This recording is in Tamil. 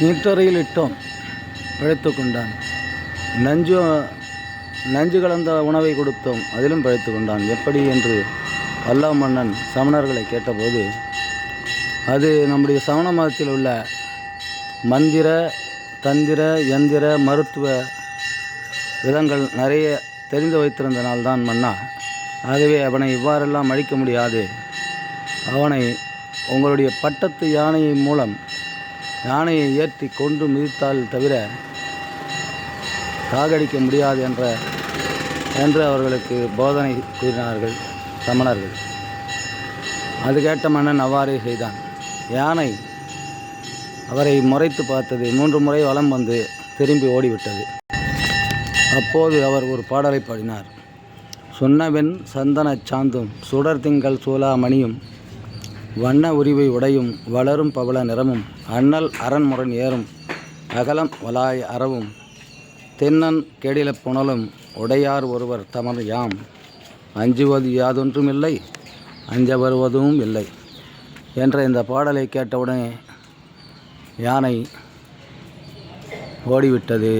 நீற்றறையில் இட்டோம் பிழைத்து கொண்டான். நஞ்சு கலந்த உணவை கொடுத்தோம், அதிலும் பிழைத்து கொண்டான். எப்படி என்று பல்லவ மன்னன் சமணர்களை கேட்டபோது, அது நம்முடைய சமண மதத்தில் உள்ள மந்திர தந்திர யந்திர மருத்துவ விதங்கள் நிறைய தெரிந்து வைத்திருந்தனால்தான் மன்னா. ஆகவே அவனை இவ்வாறெல்லாம் அழிக்க முடியாது. அவனை உங்களுடைய பட்டத்து யானையை மூலம் யானையை ஏற்றி கொண்டு மிதித்தால் தவிர சாகடிக்க முடியாது என்று அவர்களுக்கு போதனை கூறினார்கள் சமணர்கள். அது கேட்ட மன்னன் அவ்வாறே செய்தான். யானை அவரை முறைத்து பார்த்தது. 3 முறை வலம் வந்து திரும்பி ஓடிவிட்டது. அப்போது அவர் ஒரு பாடலை பாடினார். சொன்னவென் சந்தனச் சாந்தும் சுடர் திங்கள் சூலாமணியும் வண்ண உரிவை உடையும் வளரும் பவள நிறமும் அண்ணல் அரண்முரண் ஏறும் அகலம் வலாய் அறவும் தென்னன் கேடில புனலும் உடையார் ஒருவர் தமர் யாம் அஞ்சுவது யாதொன்றுமில்லை அஞ்ச வருவதும் இல்லை என்ற இந்த பாடலை கேட்டவுடனே யானை ஓடிவிட்டது.